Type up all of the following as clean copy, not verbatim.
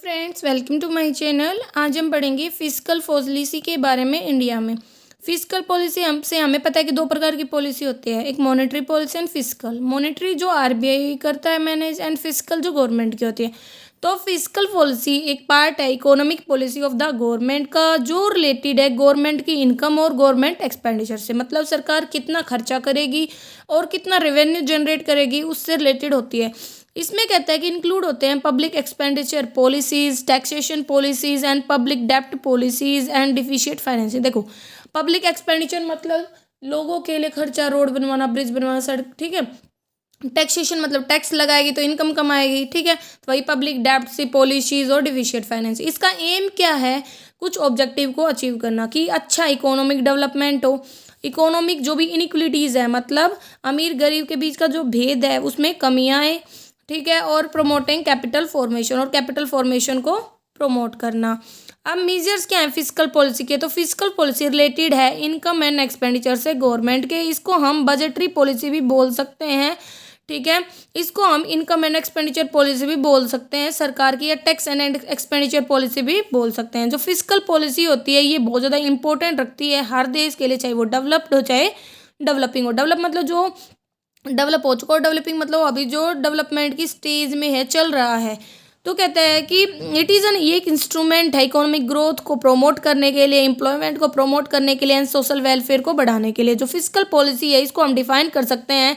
Friends, welcome to my channel. आज हम पढ़ेंगे फिस्कल पॉलिसी के बारे में इंडिया में। फिस्कल पॉलिसी हमसे हमें पता है कि दो प्रकार की पॉलिसी होती है, एक monetary policy and fiscal. Monetary जो आरबीआई करता है मैनेज, एंड फिस्कल जो गवर्नमेंट की होती है। तो फिस्कल पॉलिसी एक पार्ट है economic policy of the government का, जो रिलेटेड है गवर्नमेंट की इनकम और गवर्नमेंट एक्सपेंडिचर से। मतलब सरकार कितना खर्चा करेगी और कितना रेवेन्यू जनरेट करेगी, उससे रिलेटेड होती है। इसमें कहता है कि इंक्लूड होते हैं public expenditure policies, taxation policies and public डेप्ट पॉलिसीज एंड डिफिशिएंट फाइनेंसिंग। देखो, पब्लिक एक्सपेंडिचर मतलब लोगों के लिए खर्चा, रोड बनवाना, ब्रिज बनवाना, सड़क, ठीक है। टैक्सेशन मतलब टैक्स लगाएगी तो इनकम कमाएगी, ठीक है। तो वही पब्लिक डेप्ट से पॉलिसीज और डिफिशिएंट फाइनेंस। इसका एम क्या है? कुछ ऑब्जेक्टिव को अचीव करना, कि अच्छा इकोनॉमिक डेवलपमेंट हो। इकोनॉमिक जो भी इनइक्वलिटीज़ है, मतलब अमीर गरीब के बीच का जो भेद है उसमें कमियाँ आए, ठीक है। और प्रमोटिंग कैपिटल फॉर्मेशन, और कैपिटल फॉर्मेशन को प्रमोट करना। अब मेजर्स क्या है फिस्कल पॉलिसी के? तो फिस्कल पॉलिसी रिलेटेड है इनकम एंड एक्सपेंडिचर से गवर्नमेंट के। इसको हम बजटरी पॉलिसी भी बोल सकते हैं, ठीक है। इसको हम इनकम एंड एक्सपेंडिचर पॉलिसी भी बोल सकते हैं सरकार की, या टैक्स एंड एक्सपेंडिचर पॉलिसी भी बोल सकते हैं। जो फिस्कल पॉलिसी होती है ये बहुत ज़्यादा इंपॉर्टेंट रखती है हर देश के लिए, चाहे वो डेवलप्ड हो चाहे डेवलपिंग हो। डेवलप मतलब जो डेवलप हो चुका, और डेवलपिंग मतलब अभी जो डेवलपमेंट की स्टेज में है, चल रहा है। तो कहते हैं कि इट इज़ एन ये एक इंस्ट्रूमेंट है इकोनॉमिक ग्रोथ को प्रमोट करने के लिए, एम्प्लॉयमेंट को प्रमोट करने के लिए, एंड सोशल वेलफेयर को बढ़ाने के लिए। जो फिस्कल पॉलिसी है इसको हम डिफाइन कर सकते हैं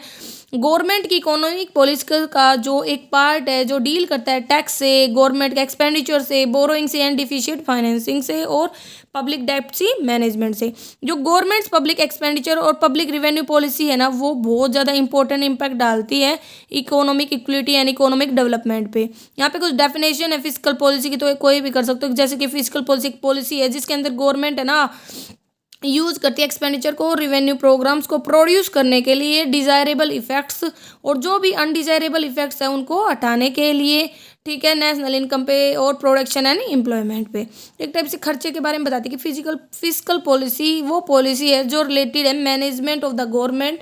गवर्नमेंट की इकोनॉमिक पॉलिसी का जो एक पार्ट है जो डील करता है टैक्स से, गवर्नमेंट के एक्सपेंडिचर से, बोरोइंग से एंड डिफिशिएंट फाइनेंसिंग से, और पब्लिक डेप्ट से मैनेजमेंट से। जो गवर्नमेंट्स पब्लिक एक्सपेंडिचर और पब्लिक रिवेन्यू पॉलिसी है ना, वो बहुत ज़्यादा इंपॉर्टेंट इम्पैक्ट डालती है economic equity and economic development पे। यहाँ पे कुछ डेफिनेशन है फिस्कल पॉलिसी की, तो कोई भी कर सकते हो। जैसे कि फिस्कल पॉलिसी एक पॉलिसी है जिसके अंदर गवर्नमेंट है ना यूज़ करती है एक्सपेंडिचर को रिवेन्यू प्रोग्राम्स को प्रोड्यूस करने के लिए, डिज़ायरेबल इफेक्ट्स और जो भी अनडिज़ायरेबल इफेक्ट्स हैं उनको हटाने के लिए, ठीक है। नेशनल इनकम पे और प्रोडक्शन एंड एम्प्लॉयमेंट पे। एक टाइप से खर्चे के बारे में बताती है कि फिजिकल पॉलिसी वो पॉलिसी है जो रिलेटेड है मैनेजमेंट ऑफ द गवर्नमेंट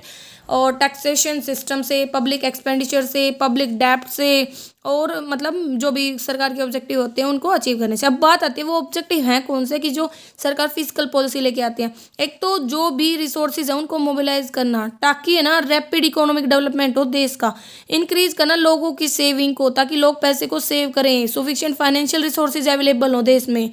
और टैक्सेशन सिस्टम से, पब्लिक एक्सपेंडिचर से, पब्लिक डेप्ट से, और मतलब जो भी सरकार के ऑब्जेक्टिव होते हैं उनको अचीव करने से। अब बात आती है वो ऑब्जेक्टिव हैं कौन से कि जो सरकार फिजिकल पॉलिसी लेके आती है। एक तो जो भी रिसोर्सेज है उनको मोबिलाइज करना, ताकि है ना रैपिड इकोनॉमिक डेवलपमेंट हो देश का। इंक्रीज करना लोगों की सेविंग को, ताकि लोग पैसे को सेव करें, सफिशिएंट फाइनेंशियल रिसोर्सेज अवेलेबल हो देश में।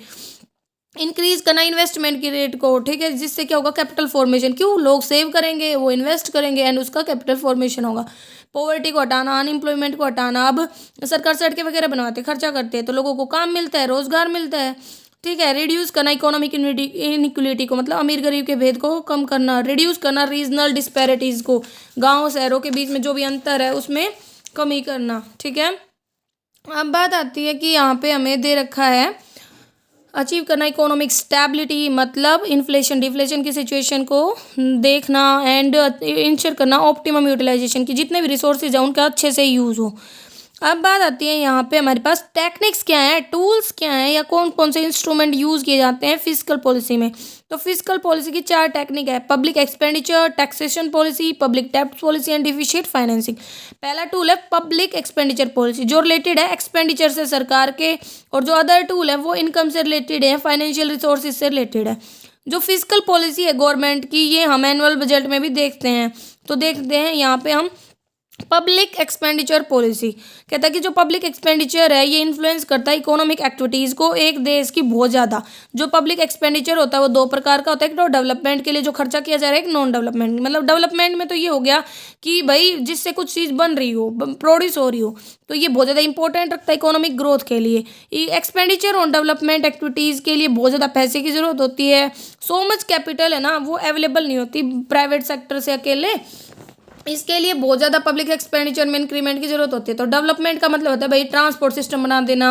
इंक्रीज करना इन्वेस्टमेंट की रेट को, ठीक है, जिससे क्या होगा कैपिटल फॉर्मेशन। क्यों? लोग सेव करेंगे, वो इन्वेस्ट करेंगे, एंड उसका कैपिटल फॉर्मेशन होगा। पॉवर्टी को हटाना, अनएम्प्लॉयमेंट को हटाना। अब सरकार सड़कें वगैरह बनवाते, खर्चा करते हैं, तो लोगों को काम मिलता है, रोजगार मिलता है, ठीक है। रिड्यूस करना इकोनॉमिक इनइक्वलिटी को, मतलब अमीर गरीब के भेद को कम करना। रिड्यूस करना रीजनल डिस्पैरिटीज़ को, गाँव शहरों के बीच में जो भी अंतर है उसमें कमी करना, ठीक है। अब बात आती है कि यहाँ पे हमें दे रखा है अचीव करना इकोनॉमिक स्टेबिलिटी, मतलब इन्फ्लेशन डिफ्लेशन की सिचुएशन को देखना, एंड इंश्योर करना ऑप्टिमम यूटिलाइजेशन की, जितने भी रिसोर्सेज हैं उनका अच्छे से यूज़ हो। अब बात आती है यहाँ पे हमारे पास टेक्निक्स क्या हैं, टूल्स क्या हैं, या कौन कौन से इंस्ट्रूमेंट यूज़ किए जाते हैं फिजिकल पॉलिसी में। तो फिजिकल पॉलिसी की 4 टेक्निक है: public expenditure, taxation policy, public डेप्ट पॉलिसी एंड डिफिशिएंट फाइनेंसिंग। पहला टूल है पब्लिक एक्सपेंडिचर पॉलिसी, जो रिलेटेड है एक्सपेंडिचर से सरकार के, और जो अदर टूल है वो इनकम से रिलेटेड है, फाइनेंशियल रिसोर्सेज से रिलेटेड है। जो फिजिकल पॉलिसी है गवर्नमेंट की, ये हम एनुअल बजट में भी देखते हैं। तो देखते हैं यहाँ पे हम पब्लिक एक्सपेंडिचर पॉलिसी। कहता है कि जो पब्लिक एक्सपेंडिचर है ये इन्फ्लुएंस करता है इकोनॉमिक एक्टिविटीज़ को एक देश की बहुत ज़्यादा। जो पब्लिक एक्सपेंडिचर होता है वो 2 प्रकार का होता है। एक तो डेवलपमेंट के लिए जो खर्चा किया जा रहा है, एक नॉन डेवलपमेंट। मतलब डेवलपमेंट में तो ये हो गया कि भाई जिससे कुछ चीज़ बन रही हो, प्रोड्यूस हो रही हो, तो ये बहुत ज़्यादा इंपॉर्टेंट रखता है इकोनॉमिक ग्रोथ के लिए। एक्सपेंडिचर ऑन डेवलपमेंट एक्टिविटीज़ के लिए बहुत ज़्यादा पैसे की ज़रूरत होती है। सो मच कैपिटल है ना वो अवेलेबल नहीं होती प्राइवेट सेक्टर से अकेले, इसके लिए बहुत ज़्यादा पब्लिक एक्सपेंडिचर में इंक्रीमेंट की जरूरत होती है। तो डेवलपमेंट का मतलब होता है भाई ट्रांसपोर्ट सिस्टम बना देना,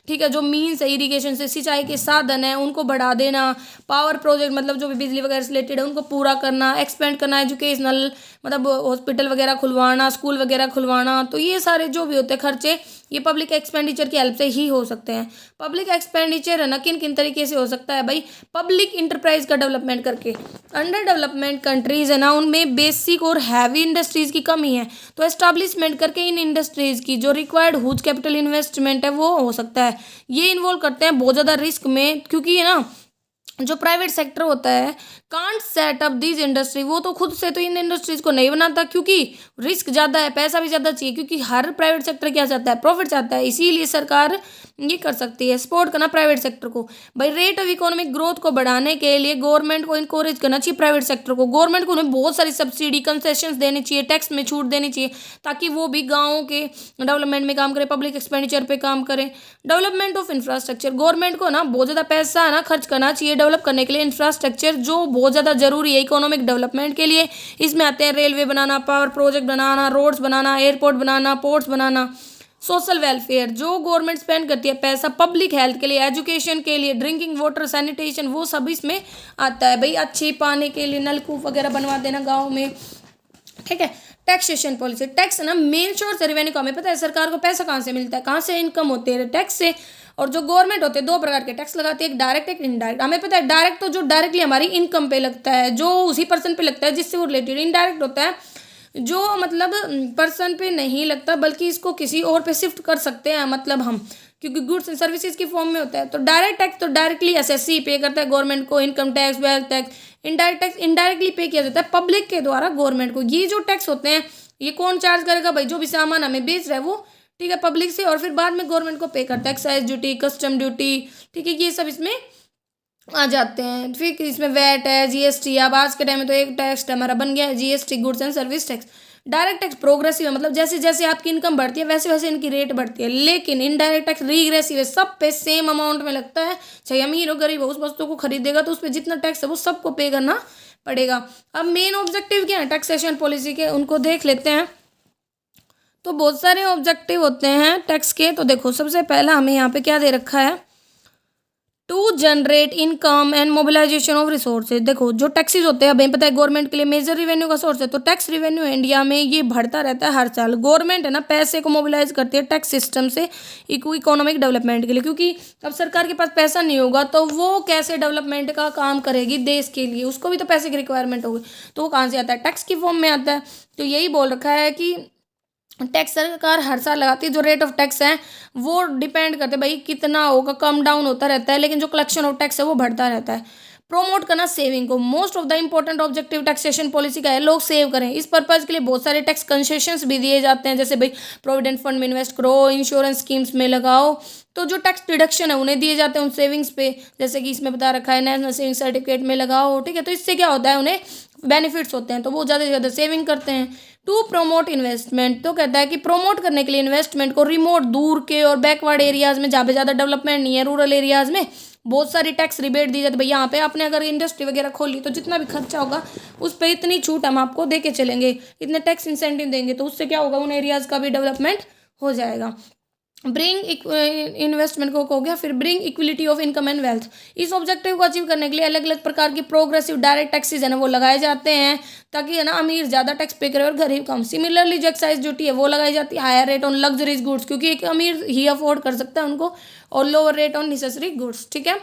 ठीक है। जो मीन्स है इरिगेशन से, सिंचाई के साधन है उनको बढ़ा देना। पावर प्रोजेक्ट मतलब जो भी बिजली वगैरह से रिलेटेड है उनको पूरा करना। एक्सपेंड करना एजुकेशनल, मतलब हॉस्पिटल वगैरह खुलवाना, स्कूल वगैरह खुलवाना। तो ये सारे जो भी होते हैं खर्चे ये पब्लिक एक्सपेंडिचर की हेल्प से ही हो सकते हैं। पब्लिक एक्सपेंडिचर है ना किन किन तरीके से हो सकता है भाई, पब्लिक इंटरप्राइज का डेवलपमेंट करके। अंडर डेवलपमेंट कंट्रीज है ना उनमें बेसिक और हैवी इंडस्ट्रीज की कमी है, तो एस्टैब्लिशमेंट करके इन इंडस्ट्रीज की जो रिक्वायर्ड हुज कैपिटल इन्वेस्टमेंट है वो हो सकता है। ये इन्वॉल्व करते हैं बहुत ज़्यादा रिस्क में, क्योंकि ये ना जो प्राइवेट सेक्टर होता है can't set up this industry, वो तो खुद से तो इन इंडस्ट्रीज को नहीं बनाता, क्योंकि रिस्क ज़्यादा है, पैसा भी ज़्यादा चाहिए, क्योंकि हर प्राइवेट सेक्टर क्या चाहता है, प्रॉफिट चाहता है। इसीलिए सरकार ये कर सकती है सपोर्ट करना प्राइवेट सेक्टर को। भाई रेट ऑफ इकोनॉमिक ग्रोथ को बढ़ाने के लिए गवर्नमेंट को इनकोरेज करना चाहिए प्राइवेट सेक्टर को। गवर्नमेंट को उन्हें बहुत सारी सब्सिडी कंसेशंस देनी चाहिए, टैक्स में छूट देनी चाहिए, ताकि वो भी गाँव के डेवलपमेंट में काम करे, पब्लिक एक्सपेंडिचर पे काम करे। डेवलपमेंट ऑफ इंफ्रास्ट्रक्चर, गवर्नमेंट को ना बहुत ज़्यादा पैसा है ना खर्च करना चाहिए डेवलप करने के लिए इंफ्रास्ट्रक्चर, जो बहुत ज़्यादा जरूरी है इकोनॉमिक डेवलपमेंट के लिए। इसमें आते हैं रेलवे बनाना, पावर प्रोजेक्ट बनाना, रोड्स बनाना, एयरपोर्ट बनाना, पोर्ट्स बनाना। सोशल वेलफेयर, जो गवर्नमेंट स्पेंड करती है पैसा पब्लिक हेल्थ के लिए, एजुकेशन के लिए, ड्रिंकिंग वाटर, सैनिटेशन, वो सब इसमें आता है भाई। अच्छे पानी के लिए नलकूप वगैरह बनवा देना गाँव में, ठीक है। टैक्सेशन पॉलिसी, टैक्स ना मेन सोर्स है रेवेन्यू का। हमें पता है सरकार को पैसा कहाँ से मिलता है, कहाँ से इनकम होती है, टैक्स से। और जो गवर्नमेंट होते हैं दो प्रकार के टैक्स लगाती है, एक डायरेक्ट एक इनडायरेक्ट। हमें पता है डायरेक्ट तो जो डायरेक्टली हमारी इनकम पे लगता है, जो उसी पर्सन पे लगता है जिससे वो रिलेटेड। इनडायरेक्ट होता है जो मतलब पर्सन पे नहीं लगता, बल्कि इसको किसी और पे शिफ्ट कर सकते हैं मतलब हम, क्योंकि गुड्स एंड सर्विसेज की फॉर्म में होता है। तो डायरेक्ट टैक्स तो डायरेक्टली एसएससी पे करता है गवर्नमेंट को, income tax, wealth tax. Indirect tax indirectly पे किया जाता है पब्लिक के द्वारा गवर्नमेंट को। ये जो टैक्स होते हैं ये कौन चार्ज करेगा भाई, जो भी सामान हमें बेच रहा है वो, ठीक है, पब्लिक से, और फिर बाद में गवर्नमेंट को पे करता है। एक्साइज ड्यूटी, कस्टम ड्यूटी, ठीक है, ये सब इसमें आ जाते हैं। फिर इसमें वैट है, जीएसटी। अब आज के टाइम में तो एक टैक्स हमारा बन गया है GST, goods and service tax. Direct tax progressive है, मतलब जैसे जैसे आपकी इनकम बढ़ती है वैसे वैसे इनकी रेट बढ़ती है। लेकिन इनडायरेक्ट टैक्स रिग्रेसिव है, सब पे सेम अमाउंट में लगता है, चाहे अमीर हो गरीब हो, उस वस्तु को खरीदेगा तो उस पर जितना टैक्स है वो सबको पे करना पड़ेगा। अब मेन ऑब्जेक्टिव क्या है टैक्सेशन पॉलिसी के, उनको देख लेते हैं। तो बहुत सारे ऑब्जेक्टिव होते हैं टैक्स के। तो देखो सबसे पहला हमें यहाँ पे क्या दे रखा है, to generate income and mobilisation of resources. देखो जो टैक्सेस होते हैं, हमें पता है गवर्नमेंट के लिए मेजर रिवेन्यू का सोर्स है, तो टैक्स रिवेन्यू इंडिया में ये बढ़ता रहता है हर साल। गवर्नमेंट है ना पैसे को मोबिलाइज करती है टैक्स सिस्टम से इकोनॉमिक डेवलपमेंट के लिए, क्योंकि अब सरकार के पास पैसा नहीं होगा तो वो कैसे डेवलपमेंट का काम करेगी देश के लिए, उसको भी तो पैसे की रिक्वायरमेंट होगी। तो वो कहाँ से आता है, टैक्स की फॉर्म में आता है। तो यही बोल रखा है कि टैक्स सरकार हर साल लगाती है। जो रेट ऑफ टैक्स है वो डिपेंड करते हैं भाई कितना होगा, कम डाउन होता रहता है, लेकिन जो कलेक्शन ऑफ टैक्स है वो बढ़ता रहता है। प्रोमोट करना सेविंग को, most of the important objective taxation policy का है लोग सेव करें। इस पर्पज के लिए बहुत सारे टैक्स कंसेशंस भी दिए जाते हैं, जैसे भाई प्रोविडेंट फंड में इन्वेस्ट करो, इंश्योरेंस स्कीम्स में लगाओ। तो जो टैक्स डिडक्शन है उन्हें दिए जाते हैं उन सेविंग्स पे, जैसे कि इसमें बता रखा है नेशनल सेविंग सर्टिफिकेट में लगाओ, ठीक है। तो इससे क्या होता है, उन्हें बेनिफिट्स होते हैं, तो वो ज़्यादा से ज़्यादा सेविंग करते हैं। टू प्रमोट इन्वेस्टमेंट, तो कहता है कि प्रमोट करने के लिए इन्वेस्टमेंट को रिमोट, दूर के और बैकवर्ड एरियाज में जहाँ पे ज़्यादा डेवलपमेंट नहीं है, रूरल एरियाज में बहुत सारी टैक्स रिबेट दी जाती है। भाई यहाँ पे आपने अगर इंडस्ट्री वगैरह खोली तो जितना भी खर्चा होगा उस पर इतनी छूट हम आपको दे के चलेंगे, इतने टैक्स इंसेंटिव देंगे, तो उससे क्या होगा, उन एरियाज का भी डेवलपमेंट हो जाएगा। ब्रिंग इन्वेस्टमेंट को हो गया। फिर bring equality of income and wealth, इस ऑब्जेक्टिव को अचीव करने के लिए अलग अलग प्रकार की प्रोग्रेसिव डायरेक्ट टैक्सेस है ना वो लगाए जाते हैं, ताकि है ना अमीर ज़्यादा टैक्स पे करे और गरीब कम। सिमिलरली जो एक्साइज ड्यूटी है वो लगाई जाती है higher rate on luxuries goods, क्योंकि एक अमीर ही अफोर्ड कर सकता है उनको, और lower rate on necessary goods, ठीक है।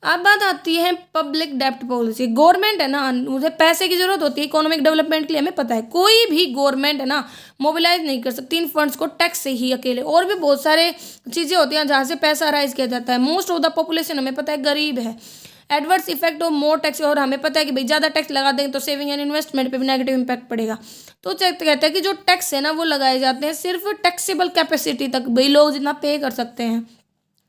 अब बात आती है पब्लिक डेप्ट पॉलिसी। गवर्नमेंट है ना, मुझे पैसे की जरूरत होती है इकोनॉमिक डेवलपमेंट के लिए, हमें पता है कोई भी गवर्नमेंट है ना मोबिलाइज नहीं कर सकती इन फंड्स को टैक्स से ही अकेले। और भी बहुत सारे चीज़ें होती हैं जहाँ से पैसा राइज किया जाता है। मोस्ट ऑफ द पॉपुलेशन हमें पता है गरीब है। Adverse effect of more tax, और हमें पता है कि भाई ज़्यादा टैक्स लगा देंगे तो सेविंग एंड इन्वेस्टमेंट पे भी नेगेटिव इंपैक्ट पड़ेगा। तो कहते हैं कि जो टैक्स है ना वो लगाए जाते हैं सिर्फ टैक्सेबल कैपेसिटी तक, भाई लोग जितना पे कर सकते हैं।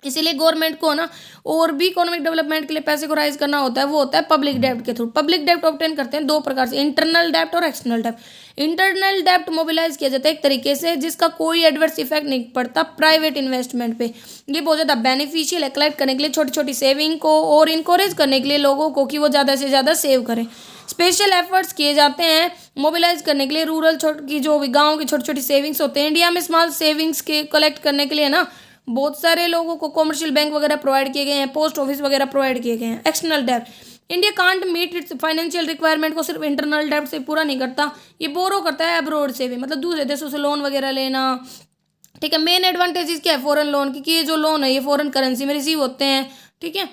इसीलिए गवर्नमेंट को ना और भी इकोनॉमिक डेवलपमेंट के लिए पैसे को राइज करना होता है, वो होता है पब्लिक डेब्ट के थ्रू। पब्लिक डेब्ट ऑब्टेन करते हैं दो प्रकार से, इंटरनल डेब्ट और एक्सटर्नल डेब्ट। इंटरनल डेब्ट मोबिलाइज किया जाता है एक तरीके से जिसका कोई एडवर्स इफेक्ट नहीं पड़ता प्राइवेट इन्वेस्टमेंट पे। ये बहुत ज़्यादा बेनिफिशियल है कलेक्ट करने के लिए छोटी छोटी सेविंग को, और इनकरेज करने के लिए लोगों को कि वो ज़्यादा से ज़्यादा सेव करें। स्पेशल एफर्ट्स किए जाते हैं मोबिलाइज करने के लिए रूरल की जो भी गाँव की छोटी छोटी सेविंग्स होते हैं। इंडिया में स्मॉल सेविंग्स के कलेक्ट करने के लिए ना बहुत सारे लोगों को कॉमर्शियल बैंक वगैरह प्रोवाइड किए गए हैं, पोस्ट ऑफिस वगैरह प्रोवाइड किए गए हैं। एक्सटर्नल डेब्ट, India can't meet its financial requirement को सिर्फ इंटरनल डेब्ट से पूरा नहीं करता, ये बोरो करता है अब्रोड से भी, मतलब दूसरे देशों से लोन वगैरह लेना, ठीक है। मेन एडवांटेजेस क्या है फॉरेन लोन की, कि ये जो लोन है ये फॉरेन करेंसी में रिसीव होते हैं। ठीक है।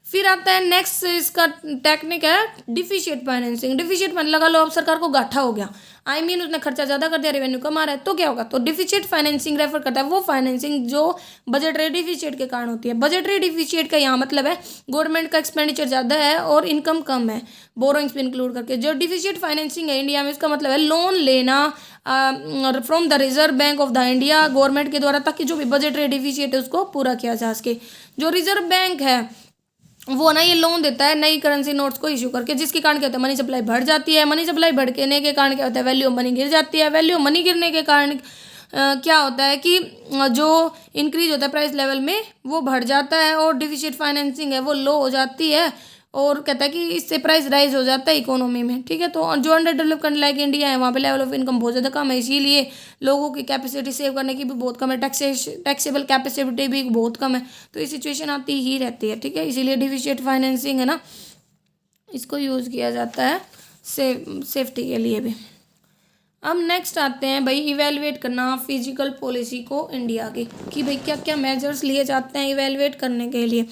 फिर आता है नेक्स्ट, इसका टेक्निक है डिफिशिएट फाइनेंसिंग। डिफिशिएट लगा लो अब सरकार को घाटा हो गया, उसने खर्चा ज़्यादा कर दिया, रेवेन्यू कम आ रहा है, तो क्या होगा, तो डिफिशिएट फाइनेंसिंग रेफर करता है वो फाइनेंसिंग जो बजटरी डिफिशिएट के कारण होती है। बजटरी डिफिशिएट का यहाँ मतलब है गवर्नमेंट का एक्सपेंडिचर ज़्यादा है और इनकम कम है, बोरोइंग्स भी इंक्लूड करके। जो डिफिशिएट फाइनेंसिंग है इंडिया में, इसका मतलब है लोन लेना from the reserve bank of the India government के द्वारा, ताकि जो भी बजटरी डिफिशिएट है उसको पूरा किया जा सके। जो रिजर्व बैंक है वो ना ये लोन देता है नई करेंसी नोट्स को इशू करके, जिसके कारण क्या होता है मनी सप्लाई बढ़ जाती है। मनी सप्लाई बढ़ने के कारण क्या होता है, वैल्यू ऑफ मनी गिर जाती है। वैल्यू ऑफ मनी गिरने के कारण क्या होता है कि जो इंक्रीज होता है प्राइस लेवल में वो बढ़ जाता है, और डिफिशिएट फाइनेंसिंग है वो लो हो जाती है, और कहता है कि इससे प्राइस राइज हो जाता है इकोनॉमी में। ठीक है। तो जो under develop country like India है वहाँ पे लेवल ऑफ इनकम बहुत ज़्यादा कम है, इसीलिए लोगों की कैपेसिटी सेव करने की भी बहुत कम है, टैक्सेबल कैपेसिटी भी बहुत कम है, तो ये सिचुएशन आती ही रहती है। ठीक है। इसीलिए डिफिशिएट फाइनेंसिंग है ना, इसको यूज़ किया जाता है सेफ्टी के लिए भी। अब नेक्स्ट आते हैं भाई इवेलुएट करना फिजिकल पॉलिसी को इंडिया की, कि भाई क्या क्या मेजर्स लिए जाते हैं इवेलुएट करने के लिए।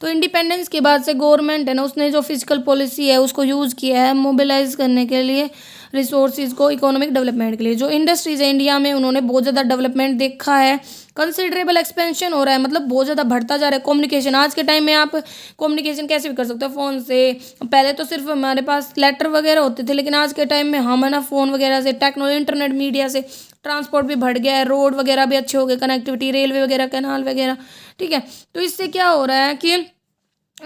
तो इंडिपेंडेंस के बाद से गवर्नमेंट है ना, उसने जो फिजिकल पॉलिसी है उसको यूज़ किया है मोबिलाइज करने के लिए रिसोर्सेज को इकोनॉमिक डेवलपमेंट के लिए। जो इंडस्ट्रीज है इंडिया में उन्होंने बहुत ज़्यादा डेवलपमेंट देखा है, कंसिडरेबल एक्सपेंशन हो रहा है, मतलब बहुत ज़्यादा बढ़ता जा रहा है। कम्युनिकेशन आज के टाइम में आप कम्युनिकेशन कैसे भी कर सकते हो फ़ोन से। पहले तो सिर्फ हमारे पास लेटर वगैरह होते थे, लेकिन आज के टाइम में हम है ना फ़ोन वगैरह से, टेक्नोलॉजी, इंटरनेट, मीडिया से ट्रांसपोर्ट भी बढ़ गया है, रोड वगैरह भी अच्छे हो गए, कनेक्टिविटी, रेलवे वगैरह, कैनाल वगैरह। ठीक है। तो इससे क्या हो रहा है कि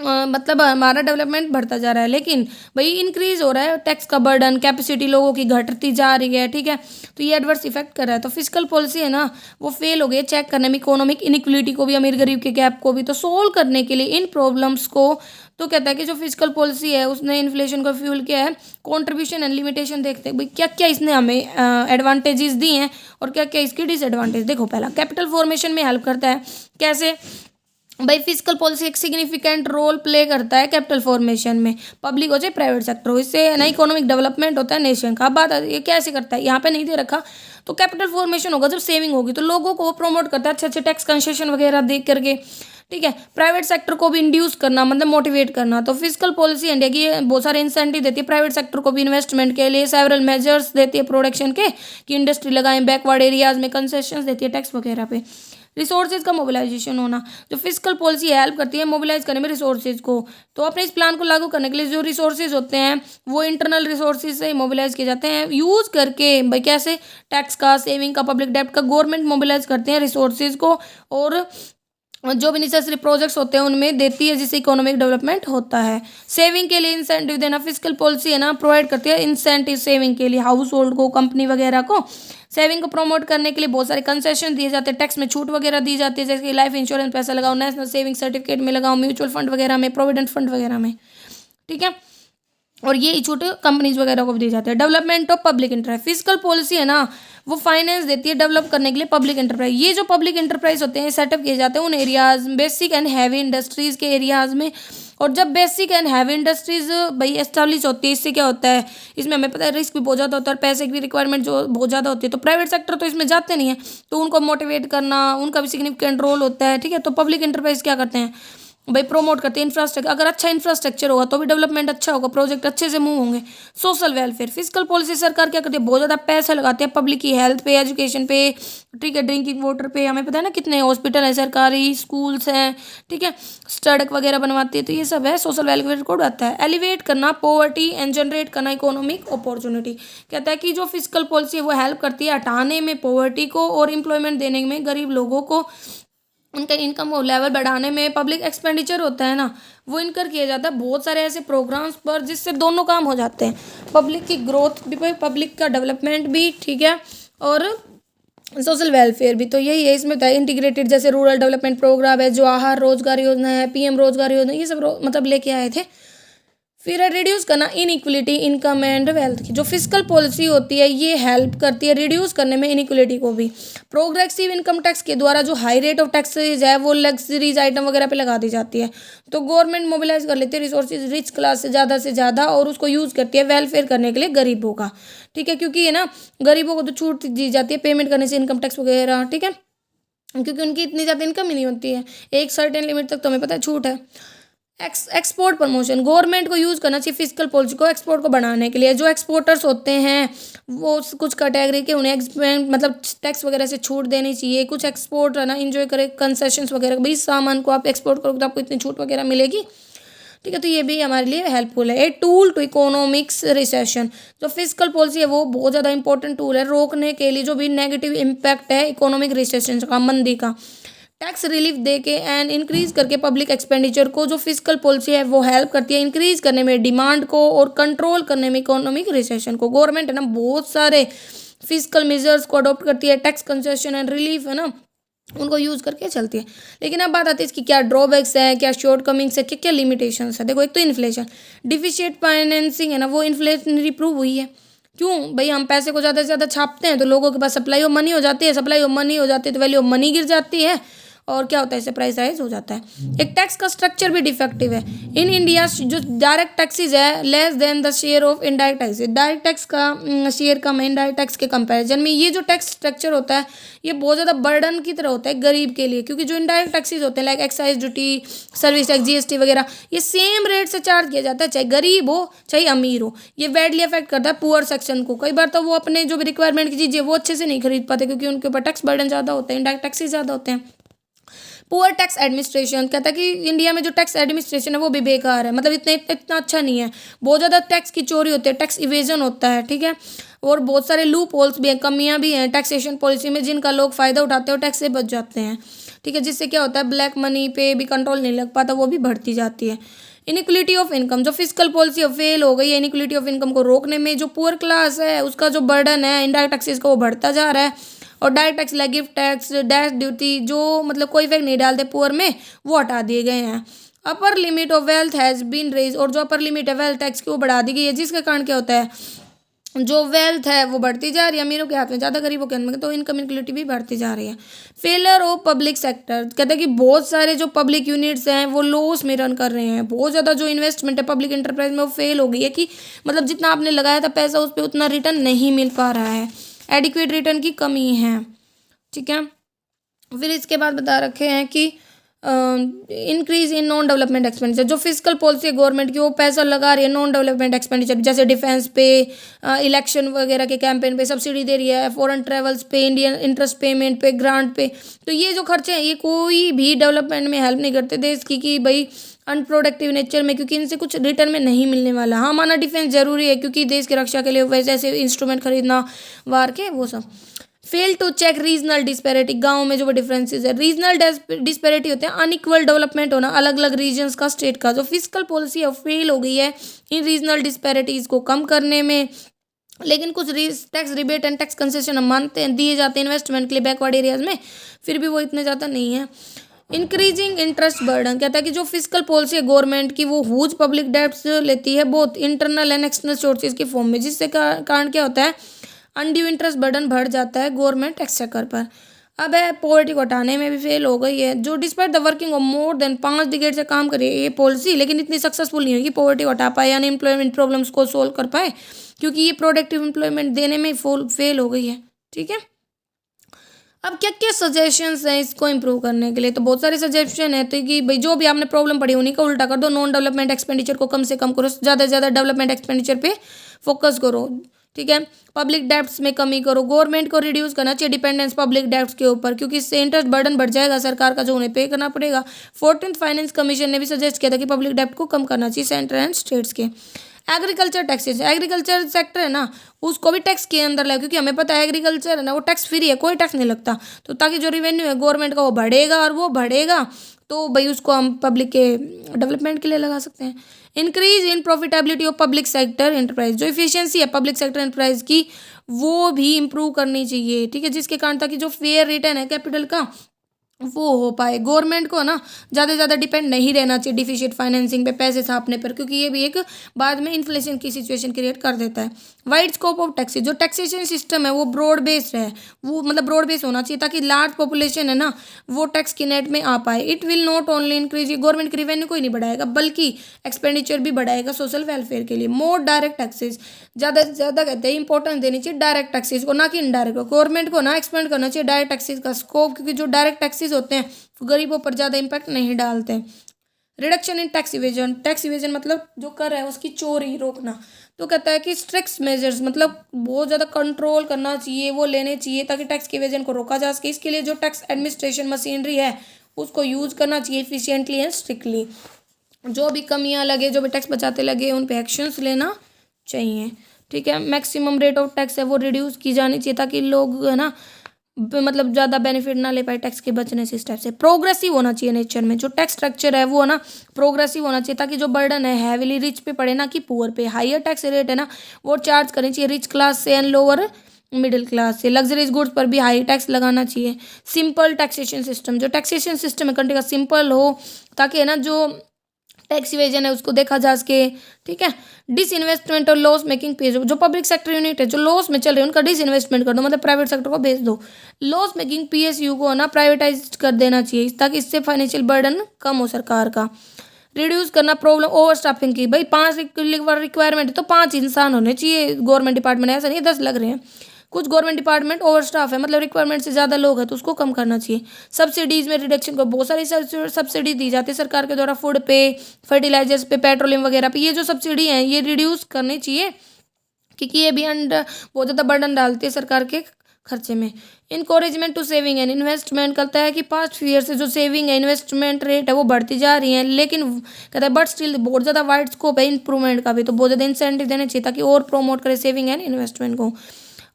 मतलब हमारा डेवलपमेंट बढ़ता जा रहा है, लेकिन भाई इंक्रीज हो रहा है टैक्स का बर्डन, कैपेसिटी लोगों की घटती जा रही है। ठीक है। तो ये एडवर्स इफेक्ट कर रहा है। तो फिजिकल पॉलिसी है ना वो फेल हो गई चेक करने में, इकोनॉमिक इनइक्वलिटी को भी, अमीर गरीब के गैप को भी। तो सोल्व करने के लिए इन प्रॉब्लम्स को, तो कहता है कि जो फिजिकल पॉलिसी है उसने इन्फ्लेशन का फ्यूल किया है। कॉन्ट्रीब्यूशन एंड लिमिटेशन देखते हैं भाई क्या क्या इसने हमें एडवांटेजेस दी हैं और क्या क्या इसकी डिसएडवांटेज। देखो पहला कैपिटल फॉर्मेशन में हेल्प करता है। कैसे भाई, फिजिकल पॉलिसी एक सिग्निफिकेंट रोल प्ले करता है कैपिटल फॉर्मेशन में, पब्लिक हो चाहे प्राइवेट सेक्टर हो। इससे ना इकोनॉमिक डेवलपमेंट होता है नेशन का। अब बात ये कैसे करता है, यहाँ पे नहीं दे रखा। तो कैपिटल फॉर्मेशन होगा जब सेविंग होगी, तो लोगों को प्रमोट करता है अच्छे अच्छे टैक्स कंसेशन वगैरह दे करके। ठीक है। प्राइवेट सेक्टर को भी इंड्यूस करना, मतलब मोटिवेट करना। तो फिजिकल पॉलिसी इंडिया की बहुत सारे इंसेंटिव देती है प्राइवेट सेक्टर को भी इन्वेस्टमेंट के लिए, सेवरल मेजर्स देती है प्रोडक्शन के, कि इंडस्ट्री लगाएं, बैकवर्ड एरियाज में कंसेशंस देती है टैक्स वगैरह पे। रिसोर्सेज का मोबिलाइजेशन होना, जो फिजिकल पॉलिसी हेल्प करती है मोबिलाइज करने में रिसोर्सेज को। तो अपने इस प्लान को लागू करने के लिए जो रिसोर्सेज होते हैं वो इंटरनल रिसोर्सेज से मोबिलाइज किए जाते हैं, यूज करके भाई कैसे टैक्स का, सेविंग का, पब्लिक डेब्ट का, गवर्नमेंट मोबिलाइज करते हैं रिसोर्सेज को, और जो भी नेसेसरी प्रोजेक्ट्स होते हैं उनमें देती है, जिससे इकोनॉमिक डेवलपमेंट होता है। सेविंग के लिए इंसेंटिव देना, फिजिकल पॉलिसी है ना प्रोवाइड करती है इंसेंटिव सेविंग के लिए, हाउस होल्ड को, कंपनी वगैरह को। सेविंग को प्रमोट करने के लिए बहुत सारे कंसेशन दिए जाते हैं, टैक्स में छूट वगैरह दी जाती है, जैसे कि लाइफ इंश्योरेंस पैसा लगाओ, नेशनल सेविंग सर्टिफिकेट में लगाओ, म्यूचुअल फंड वगैरह में, प्रोविडेंट फंड वगैरह में। ठीक है। और ये छूट कंपनीज वगैरह को भी दी जाती है। Development of public enterprise, physical policy है ना वो फाइनेंस देती है डेवलप करने के लिए पब्लिक इंटरप्राइज। ये जो पब्लिक इंटरप्राइज होते हैं सेटअप किए जाते हैं उन areas, basic and heavy industries के एरियाज में। और जब बेसिक एंड हैवी इंडस्ट्रीज भाई एस्टेब्लिश होती है, इससे क्या होता है, इसमें हमें पता है रिस्क भी बहुत ज़्यादा होता है और पैसे की रिक्वायरमेंट जो बहुत ज़्यादा होती है, तो प्राइवेट सेक्टर तो इसमें जाते नहीं है, तो उनको मोटिवेट करना उनका भी सिग्निफिकेंट रोल होता है। ठीक है। तो पब्लिक इंटरप्राइज क्या करते हैं भाई, प्रोमोट करते हैं इंफ्रास्ट्रक्चर। अगर अच्छा इंफ्रास्ट्रक्चर होगा तो भी डेवलपमेंट अच्छा होगा, प्रोजेक्ट अच्छे से मूव होंगे। सोशल वेलफेयर, फिजिकल पॉलिसी सरकार क्या करती है, बहुत ज़्यादा पैसा लगाते हैं पब्लिक की हेल्थ पे, एजुकेशन पे। ठीक है। ड्रिंकिंग वाटर पे, हमें पता है ना कितने हॉस्पिटल हैं, सरकारी स्कूल्स हैं। ठीक है। सड़क वगैरह बनवाती है, तो ये सब है सोशल वेलफेयर को आता है। एलिवेट करना पॉवर्टी एंड जनरेट करना इकोनॉमिक अपॉर्चुनिटी, कहता है कि जो फिजिकल पॉलिसी है वो हेल्प करती है हटाने में पॉवर्टी को और एम्प्लॉयमेंट देने में गरीब लोगों को, उनका इनकम लेवल बढ़ाने में। पब्लिक एक्सपेंडिचर होता है ना वो इनकर किया जाता है बहुत सारे ऐसे प्रोग्राम्स पर, जिससे दोनों काम हो जाते हैं, पब्लिक की ग्रोथ भी, पब्लिक का डेवलपमेंट भी। ठीक है। और सोशल वेलफेयर भी। तो यही है इसमें बताया इंटीग्रेटेड, जैसे रूरल डेवलपमेंट प्रोग्राम है, जो आहार रोजगार योजना है, पीएम रोजगार योजना, ये सब मतलब लेके आए थे। फिर है रिड्यूस करना इनइक्वलिटी इनकम एंड वेल्थ की। जो फिजिकल पॉलिसी होती है ये हेल्प करती है रिड्यूस करने में इनइक्वलिटी को भी। प्रोग्रेसिव इनकम टैक्स के द्वारा जो हाई रेट ऑफ टैक्सेज है वो लग्जरीज आइटम वगैरह पे लगा दी जाती है, तो गवर्नमेंट मोबिलाइज कर लेती है रिसोर्सेज रिच क्लास से ज़्यादा और उसको यूज़ करती है वेलफेयर करने के लिए गरीबों का। ठीक है। क्योंकि ये ना गरीबों को तो छूट दी जाती है पेमेंट करने से इनकम टैक्स वगैरह। ठीक है। क्योंकि उनकी इतनी ज़्यादा इनकम ही नहीं होती है। एक सर्टेन लिमिट तक तो हमें पता है छूट है। एक्सपोर्ट प्रमोशन, गवर्नमेंट को यूज़ करना चाहिए फिजिकल पॉलिसी को एक्सपोर्ट को बढ़ाने के लिए। जो एक्सपोर्टर्स होते हैं वो कुछ कैटेगरी के, उन्हें मतलब टैक्स वगैरह से छूट देनी चाहिए। कुछ एक्सपोर्ट है ना इंजॉय करे कंसेशंस वगैरह, भाई सामान को आप एक्सपोर्ट करोगे तो आपको इतनी छूट वगैरह मिलेगी, ठीक है। तो ये भी हमारे लिए हेल्पफुल है। A tool to economics recession, जो फिजिकल पॉलिसी है वो बहुत ज़्यादा इंपॉर्टेंट टूल है रोकने के लिए जो भी नेगेटिव इम्पैक्ट है इकोनॉमिक रिसेशन का, मंदी का। टैक्स रिलीफ दे के एंड इंक्रीज करके पब्लिक एक्सपेंडिचर को जो फिजिकल पॉलिसी है वो हेल्प करती है इंक्रीज करने में डिमांड को और कंट्रोल करने में इकोनॉमिक रिसेशन को। गवर्नमेंट है ना बहुत सारे फिजिकल मेजर्स को अडॉप्ट करती है, टैक्स कंसेशन एंड रिलीफ है ना उनको यूज़ करके चलती है। लेकिन अब बात आती है इसकी क्या ड्रॉबैक्स है, क्या शॉर्ट कमिंग्स है, क्या क्या लिमिटेशंस है। देखो एक तो इन्फ्लेशन, डिफिशिएंट फाइनेंसिंग है ना वो इन्फ्लेशनरी प्रूव हुई है। क्यों भाई, हम पैसे को ज़्यादा से ज़्यादा छापते हैं तो लोगों के पास सप्लाई ऑफ मनी हो जाती है, सप्लाई ऑफ मनी हो जाती है तो वैल्यू ऑफ मनी गिर जाती है और क्या होता है इससे प्राइस राइज हो जाता है। एक टैक्स का स्ट्रक्चर भी डिफेक्टिव है। इन इंडिया जो डायरेक्ट टैक्सेस है less than the share of indirect taxes, direct tax का शेयर कम है इनडायरेक्ट टैक्स के कंपैरिजन में। ये जो टैक्स स्ट्रक्चर होता है ये बहुत ज़्यादा बर्डन की तरह होता है गरीब के लिए, क्योंकि जो इनडायरेक्ट टैक्सेस होते हैं like excise duty, service tax, GST वगैरह, ये सेम रेट से चार्ज किया जाता है चाहे गरीब हो चाहे अमीर हो। ये वैडली अफेक्ट करता है पुअर सेक्शन को। कई बार तो वो अपने जो भी रिक्वायरमेंट की चीज़ें वो अच्छे से नहीं खरीद पाते क्योंकि उनके ऊपर टैक्स बर्डन ज़्यादा होता है, इनडायरेक्ट टैक्सेस ज़्यादा होते हैं। पुअर टैक्स एडमिनिस्ट्रेशन, कहता है कि इंडिया में जो टैक्स एडमिनिस्ट्रेशन है वो भी बेकार है, मतलब इतना अच्छा नहीं है। बहुत ज़्यादा टैक्स की चोरी होती है, टैक्स इवेजन होता है, ठीक है। और बहुत सारे लूप होल्स भी हैं, कमियां भी हैं टैक्सेशन पॉलिसी में जिनका लोग फ़ायदा उठाते हैं और टैक्स से बच जाते हैं, ठीक है। जिससे क्या होता है ब्लैक मनी पे भी कंट्रोल नहीं लग पाता, वो भी बढ़ती जाती है। इनइक्वलिटी ऑफ इनकम, जो फिजिकल पॉलिसी फेल हो गई है इनइक्वलिटी ऑफ इनकम को रोकने में, जो पुअर क्लास है उसका जो बर्डन है इनडायरेक्ट टैक्सेस का वो बढ़ता जा रहा है। और direct tax like gift tax, dash duty जो मतलब कोई इफेक्ट नहीं डालते पुअर में वो हटा दिए गए हैं। Upper limit of wealth has been raise, और जो अपर लिमिट है वेल्थ टैक्स की वो बढ़ा दी गई है, जिसके कारण क्या होता है जो वेल्थ है वो बढ़ती जा रही है, अमीरों के हाथ में ज़्यादा गरीबों के हाथ में, तो इनकम इनक्वलिटी भी बढ़ती जा रही है। फेलर ऑफ पब्लिक सेक्टर, कहते हैं कि बहुत सारे जो पब्लिक यूनिट्स हैं वो लॉस में रन कर रहे हैं। बहुत ज़्यादा जो इन्वेस्टमेंट है पब्लिक इंटरप्राइज में वो फेल हो गई है कि मतलब जितना आपने लगाया था पैसा उस पर उतना रिटर्न नहीं मिल पा रहा है, एडिक्वेट रिटर्न की कमी है, ठीक है। फिर इसके बाद बता रखे हैं कि increase in non development expenditure, जो फिजिकल पॉलिसी है गवर्नमेंट की वो पैसा लगा रही है नॉन डेवलपमेंट एक्सपेंडिचर, जैसे डिफेंस पे, इलेक्शन वगैरह के कैंपेन पे सब्सिडी दे रही है, फॉरेन ट्रेवल्स पे, इंडियन इंटरेस्ट पेमेंट पे, ग्रांट पे। तो ये जो खर्चे हैं ये कोई भी डेवलपमेंट में हेल्प नहीं करते देश की कि भाई अनप्रोडक्टिव नेचर में, क्योंकि इनसे कुछ रिटर्न में नहीं मिलने वाला। हाँ माना डिफेंस जरूरी है क्योंकि देश की रक्षा के लिए वैसे ऐसे इंस्ट्रूमेंट खरीदना वार के वो सब। Fail to check regional disparity, गांव में जो डिफरेंसेस है रीजनल डिस्पैरिटी होते हैं अनइक्वल डेवलपमेंट होना अलग अलग रीजन्स का स्टेट का। जो फिजिकल पॉलिसी है फेल हो गई है इन रीजनल डिस्पैरिटीज़ को कम करने में। लेकिन कुछ tax rebate and tax concession हम मानते हैं दिए जाते हैं इन्वेस्टमेंट के लिए बैकवर्ड एरियाज में, फिर भी वो इतने ज़्यादा नहीं है। इंक्रीजिंग इंटरेस्ट बर्डन, कहता है कि जो फिजिकल पॉलिसी है गवर्नमेंट की वो ह्यूज पब्लिक डेब्ट्स लेती है बहुत इंटरनल एंड एक्सटर्नल सोर्सेज के फॉर्म में, जिससे कारण क्या होता है अनड्यू इंटरेस्ट बर्डन बढ़ जाता है गवर्नमेंट एक्सचेकर पर। अब है पॉवर्टी को हटाने में भी फेल हो गई है। जो despite the working of more than 5 decade से काम करे ये पॉलिसी, लेकिन इतनी सक्सेसफुल नहीं होगी पॉवर्टी को हटा पाए, अनएम्प्लॉयमेंट प्रॉब्लम्स को सोल्व कर पाए, क्योंकि ये प्रोडक्टिव एम्प्लॉयमेंट देने में फेल हो गई है, ठीक है। अब क्या क्या सजेशंस हैं इसको इम्प्रूव करने के लिए, तो बहुत सारे सजेशन है। तो कि भाई जो भी आपने प्रॉब्लम पड़ी उन्हीं का उल्टा कर दो, नॉन डेवलपमेंट एक्सपेंडिचर को कम से कम करो, ज़्यादा से ज़्यादा डेवलपमेंट एक्सपेंडिचर पे फोकस करो, ठीक है। पब्लिक डेब्ट्स में कमी करो, गवर्नमेंट को रिड्यूस करना चाहिए डिपेंडेंस पब्लिक डेब्ट्स के ऊपर, क्योंकि इससे इंटरेस्ट बर्डन बढ़ जाएगा सरकार का जो उन्हें पे करना पड़ेगा। 14th फाइनेंस कमीशन ने भी सजेस्ट किया था कि पब्लिक डेब्ट को कम करना चाहिए सेंटर एंड स्टेट्स के। एग्रीकल्चर टैक्सेस, एग्रीकल्चर सेक्टर है ना उसको भी टैक्स के अंदर लाए, क्योंकि हमें पता है एग्रीकल्चर है ना वो टैक्स फ्री है, कोई टैक्स नहीं लगता, तो ताकि जो रिवेन्यू है गवर्नमेंट का वो बढ़ेगा, और वो बढ़ेगा तो भाई उसको हम पब्लिक के डेवलपमेंट के लिए लगा सकते हैं। Increase in profitability of public sector enterprise, जो इफिशियंसी है पब्लिक सेक्टर एंटरप्राइज की वो भी इम्प्रूव करनी चाहिए, ठीक है, जिसके कारण ताकि जो फेयर रिटर्न है कैपिटल का वो हो पाए। गवर्नमेंट को ना ज़्यादा से ज़्यादा डिपेंड नहीं रहना चाहिए डिफिशिएंट फाइनेंसिंग पे, पैसे छापने पर, क्योंकि ये भी एक बाद में इन्फ्लेशन की सिचुएशन क्रिएट कर देता है। वाइड स्कोप ऑफ टैक्सेस, जो टैक्सेशन सिस्टम है वो ब्रॉड बेस्ड है, वो मतलब ब्रॉड बेस्ड होना चाहिए ताकि लार्ज पॉपुलेशन है ना वो टैक्स की नेट में आ पाए। It will not only increase, ये गवर्नमेंट की रेवेन्यू को ही नहीं बढ़ाएगा बल्कि एक्सपेंडिचर भी बढ़ाएगा सोशल वेलफेयर के लिए। मोर डायरेक्ट टैक्सेस, ज़्यादा से ज़्यादा कहते हैं इंपॉर्टेंस देनी चाहिए डायरेक्ट टैक्सेस को, ना कि इनडायरेक्ट को। गवर्नमेंट को ना एक्सपेंड करना चाहिए डायरेक्ट टैक्सेस का स्कोप, क्योंकि जो डायरेक्ट टैक्सेस होते हैं वो गरीबों पर ज़्यादा इम्पैक्ट नहीं डालते हैं। Reduction in tax evasion, tax evasion मतलब जो कर है उसकी चोरी रोकना। तो कहता है कि स्ट्रिक्ट मेजर्स मतलब बहुत ज़्यादा कंट्रोल करना चाहिए, वो लेने चाहिए ताकि टैक्स के इवेजन को रोका जा सके। इसके लिए जो टैक्स एडमिनिस्ट्रेशन मशीनरी है उसको यूज़ करना चाहिए इफिशियंटली एंड स्ट्रिक्टली। जो भी कमियां लगे, जो भी टैक्स बचाते लगे, उन पे एक्शंस लेना चाहिए। ठीक है, मैक्सिमम रेट ऑफ टैक्स है वो रिड्यूस की जानी चाहिए ताकि लोग है ना मतलब ज़्यादा बेनिफिट ना ले पाए टैक्स के बचने से। इस टाइप से प्रोग्रेसिव होना चाहिए नेचर में, जो टैक्स स्ट्रक्चर है वो है ना प्रोग्रेसिव होना चाहिए ताकि जो बर्डन है हैविली रिच पे पड़े ना कि पुअर पे। हायर टैक्स रेट है ना वो चार्ज करनी चाहिए रिच क्लास से एंड लोअर मिडिल क्लास से। लग्जरीज गुड्स पर भी हाई टैक्स लगाना चाहिए। सिंपल टैक्सेशन सिस्टम, जो टैक्सेशन सिस्टम है कंट्री का सिंपल हो ताकि है ना जो टैक्स इवेजन है उसको देखा जा सके। ठीक है, डिस इन्वेस्टमेंट और लॉस मेकिंग पेज, जो पब्लिक सेक्टर यूनिट है जो लॉस में चल रहे हैं उनका डिस इन्वेस्टमेंट कर दो, मतलब प्राइवेट सेक्टर को भेज दो। लॉस मेकिंग पीएसयू को ना प्राइवेटाइज कर देना चाहिए ताकि इससे फाइनेंशियल बर्डन कम हो सरकार का। रिड्यूस करना प्रॉब्लम ओवर स्टाफिंग की, भाई 5 रिक्वायरमेंट है तो 5 इंसान होने चाहिए गवर्नमेंट डिपार्टमेंट, ऐसा नहीं 10 लग रहे हैं। कुछ गवर्नमेंट डिपार्टमेंट ओवर स्टाफ है मतलब रिक्वायरमेंट से ज़्यादा लोग हैं तो उसको कम करना चाहिए। सब्सिडीज़ में रिडक्शन को, बहुत सारी सब्सिडी दी जाती है सरकार के द्वारा फूड पे, फर्टिलाइजर्स पे, पेट्रोलियम वगैरह पे। ये जो सब्सिडी है ये रिड्यूस करनी चाहिए क्योंकि ये भी अंडर बहुत ज़्यादा बर्डन डालती है सरकार के खर्चे में। इनकोरेजमेंट टू सेविंग एंड इन्वेस्टमेंट कहता है कि 5 ईयर से जो सेविंग है इन्वेस्टमेंट रेट है वो बढ़ती जा रही है, लेकिन कहता है बट स्टिल बहुत ज़्यादा वाइड स्कोप है इंप्रूवमेंट का भी, तो बहुत ज़्यादा इंसेंटिव देने चाहिए ताकि और प्रमोट करे सेविंग एंड इन्वेस्टमेंट को।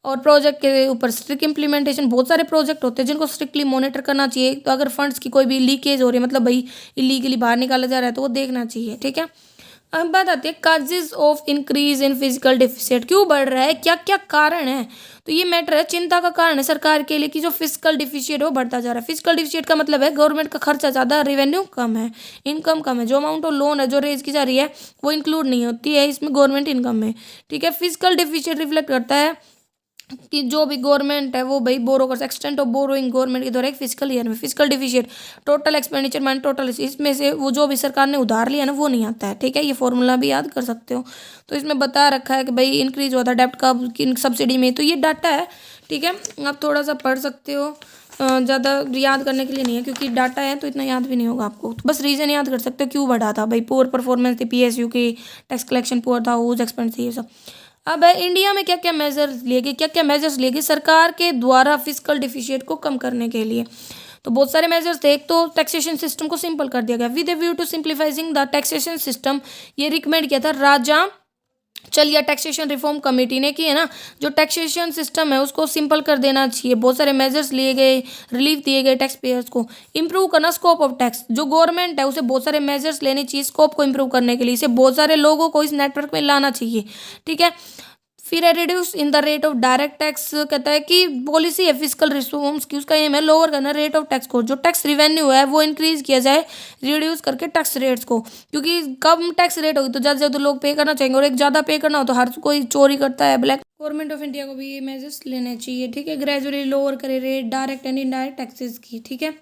और प्रोजेक्ट के ऊपर स्ट्रिक्ट इंप्लीमेंटेशन, बहुत सारे प्रोजेक्ट होते हैं जिनको स्ट्रिक्टली मॉनिटर करना चाहिए। तो अगर फंड्स की कोई भी लीकेज हो रही है मतलब भाई इलीगली बाहर निकाला जा रहा है तो वो देखना चाहिए। ठीक है, अब बात आती है causes of increase in physical deficit, क्यों बढ़ रहा है, क्या क्या कारण है। तो ये मैटर है, चिंता का कारण है सरकार के लिए कि जो फिजिकल डिफिसिट है वो बढ़ता जा रहा है। फिजिकल डिफिसिट का मतलब है गवर्नमेंट का खर्चा ज़्यादा, रेवेन्यू कम है, इनकम कम है। जो अमाउंट ऑफ लोन है जो रेज की जा रही है वो इंक्लूड नहीं होती है इसमें गवर्नमेंट इनकम में। ठीक है, फिजिकल डिफिसिट रिफ्लेक्ट करता है कि जो भी गवर्नमेंट है वो भाई बोरो कर, एक्सटेंट ऑफ बोरोइंग गवर्नमेंट के द्वारा एक फिजिकल ईयर में। Physical deficit total expenditure minus total, इसमें से वो जो भी सरकार ने उधार लिया ना वो नहीं आता है। ठीक है, ये फॉर्मूला भी याद कर सकते हो। तो इसमें बता रखा है कि भाई इंक्रीज होता है डेप्ट का किन सब्सिडी में, तो ये डाटा है। ठीक है, आप थोड़ा सा पढ़ सकते हो, ज़्यादा याद करने के लिए नहीं है क्योंकि डाटा है तो इतना याद भी नहीं होगा आपको। तो बस रीज़न याद कर सकते हो क्यों बढ़ा था, भाई पुअर परफॉर्मेंस थी पीएसयू की, टैक्स कलेक्शन पुअर था, यूज एक्सपेंस थी, ये सब। अब है इंडिया में क्या क्या मेजर्स लिए गए, क्या क्या मेजर्स लिए गए सरकार के द्वारा फिजिकल डिफिशिएट को कम करने के लिए। तो बहुत सारे मेजर्स थे। एक तो टैक्सेशन सिस्टम को सिंपल कर दिया गया with a view to simplifying the taxation system. ये रिकमेंड किया था राजा चलिया टैक्सेशन रिफॉर्म कमेटी ने, कि है ना जो टैक्सेशन सिस्टम है उसको सिंपल कर देना चाहिए। बहुत सारे मेजर्स लिए गए, रिलीफ दिए गए टैक्स पेयर्स को। इंप्रूव करना स्कोप ऑफ टैक्स, जो गवर्नमेंट है उसे बहुत सारे मेजर्स लेने चाहिए स्कोप को इंप्रूव करने के लिए, इसे बहुत सारे लोगों को इस नेटवर्क में लाना चाहिए। ठीक है, फिर है reduce in the rate of direct tax, कहता है कि पॉलिसी है फिजिकल रिफॉर्म्स की, उसका एम है लोअर करना रेट ऑफ टैक्स को, जो टैक्स रिवेन्यू है वो इंक्रीज किया जाए रिड्यूस करके टैक्स रेट्स को, क्योंकि कम टैक्स रेट होगी तो ज़्यादा से ज़्यादा लोग पे करना चाहेंगे, और एक ज़्यादा पे करना हो तो हर कोई चोरी करता है ब्लैक। गवर्नमेंट ऑफ इंडिया को भी ये मेजर्स लेने चाहिए। ठीक है, ग्रेजुअली लोअर करे rate direct and indirect taxes की। ठीक है,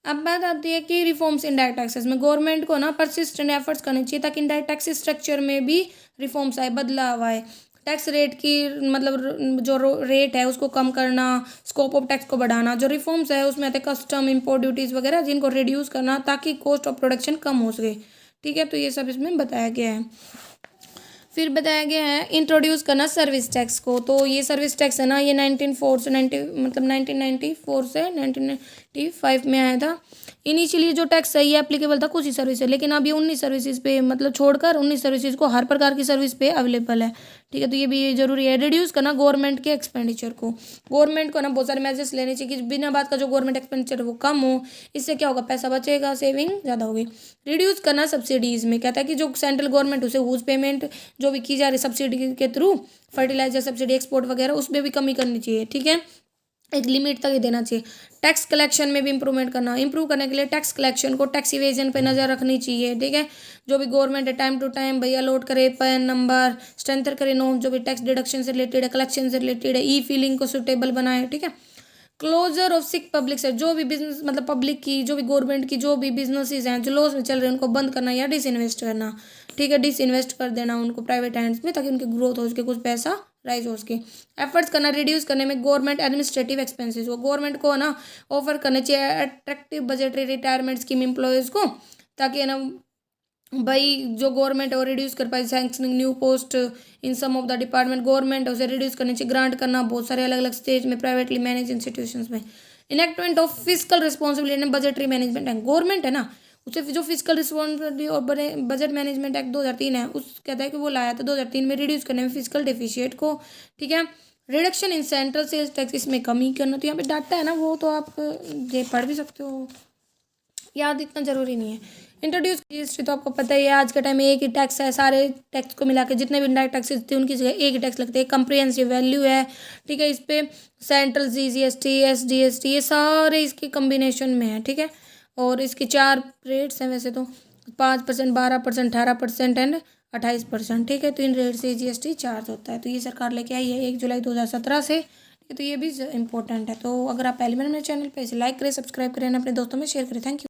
अब बात आती है कि रिफॉर्म्स इनडायरेक्ट टैक्सेस में गवर्नमेंट को ना परसिस्टेंट एफर्ट्स करने चाहिए ताकि इनडायरेक्ट टैक्स स्ट्रक्चर में भी रिफॉर्म्स आए, बदलाव आए। टैक्स रेट की मतलब जो रेट है उसको कम करना, स्कोप ऑफ टैक्स को बढ़ाना। जो रिफॉर्म्स है उसमें आते कस्टम, इम्पोर्ट ड्यूटीज़ वगैरह जिनको रिड्यूस करना ताकि कॉस्ट ऑफ प्रोडक्शन कम हो सके। ठीक है, तो ये सब इसमें बताया गया है। फिर बताया गया है इंट्रोड्यूस करना सर्विस टैक्स को। तो ये सर्विस टैक्स है ना ये 1994 से 1995 में आया था। इनिशियली जो टैक्स है ये एप्लीकेबल था कुछ ही सर्विस है, लेकिन अब ये 19 सर्विसेज पे मतलब छोड़कर 19 सर्विसेज को हर प्रकार की सर्विस पे अवेलेबल है। ठीक है, तो ये भी जरूरी है। रिड्यूस करना गवर्नमेंट के एक्सपेंडिचर को, गवर्नमेंट को ना बहुत सारे मेजर्स लेने चाहिए कि बिना बात का जो गवर्नमेंट एक्सपेंडिचर वो कम हो। इससे क्या होगा, पैसा बचेगा, सेविंग ज़्यादा होगी। रिड्यूस करना सब्सिडीज़ में, कहता है कि जो सेंट्रल गवर्नमेंट उसे यूज पेमेंट जो भी की जा रही है सब्सिडी के थ्रू, फर्टिलाइजर सब्सिडी, एक्सपोर्ट वगैरह, उसमें भी कमी करनी चाहिए। ठीक है, एक लिमिट तक ही देना चाहिए। टैक्स कलेक्शन में भी इंप्रूवमेंट करना, इंप्रूव करने के लिए टैक्स कलेक्शन को, टैक्स इवेजन पे नज़र रखनी चाहिए, ठीक है। जो भी गवर्नमेंट है टाइम टू टाइम भैया लोड करे पैन नंबर, स्ट्रेंथर करे नोट, जो भी टैक्स डिडक्शन से रिलेटेड है, कलेक्शन से रिलेटेड है, ई फीलिंग को सुटेबल बनाए, ठीक है। क्लोजर ऑफ सिक पब्लिक से, जो भी बिजनेस मतलब पब्लिक की, जो भी गवर्नमेंट की जो भी बिजनेसेस हैं जो लॉस में चल रहे हैं उनको बंद करना या डिसइन्वेस्ट करना, ठीक है, डिसइन्वेस्ट कर देना उनको प्राइवेट हैंड्स में, ताकि उनकी ग्रोथ हो सके, कुछ पैसा राइज हो सके। एफर्ट्स करना रिड्यूस करने में गवर्नमेंट एडमिनिस्ट्रेटिव एक्सपेंसेस को, गवर्नमेंट को ना ऑफर करने चाहिए attractive budgetary retirement scheme employees को, ताकि है ना भाई जो गवर्नमेंट है वो रिड्यूस कर पाए, sanctioning new post in some of the department, government है उसे रिड्यूस करने चाहिए, ग्रांट करना बहुत सारे अलग अलग स्टेज में प्राइवेटली मैनेज इंस्टीट्यूशंस में। Enactment of physical responsibility and budgetary management है, गवर्नमेंट है ना उसे जो फिजिकल रिस्पॉन्सिबिलिटी और बजट मैनेजमेंट एक्ट 2003 है उस कहता है कि वो लाया था 2003 में, रिड्यूस करने में फिजिकल डेफिशिएट को, ठीक है। Reduction in central sales tax, इसमें कमी करना, तो यहाँ पे डाटा है ना वो तो आप ये पढ़ भी सकते हो, याद इतना ज़रूरी नहीं है। इंट्रोड्यूस की हिस्ट्री तो आपको पता ही है, आज के टाइम में एक ही टैक्स है, सारे टैक्स को मिला के जितने भी इंडायरेक्ट टैक्सेस थे उनकी जगह एक ही टैक्स लगते हैं, कंप्रिहेंसिव वैल्यू है, ठीक है। इस पर सेंट्रल GST SGST ये सारे इसके कम्बिनेशन में है, ठीक है। और इसके 4 रेट्स हैं वैसे तो, 5%, 12%, 18% एंड 28%, ठीक है। तो इन रेट से GST चार्ज होता है, तो ये सरकार लेके आई है 1 जुलाई 2017 से, तो ये भी इम्पोर्टेंट है। तो अगर आप पहली बार मेरे चैनल पे इसे लाइक करें, सब्सक्राइब करें, अपने दोस्तों में शेयर करें। Thank you.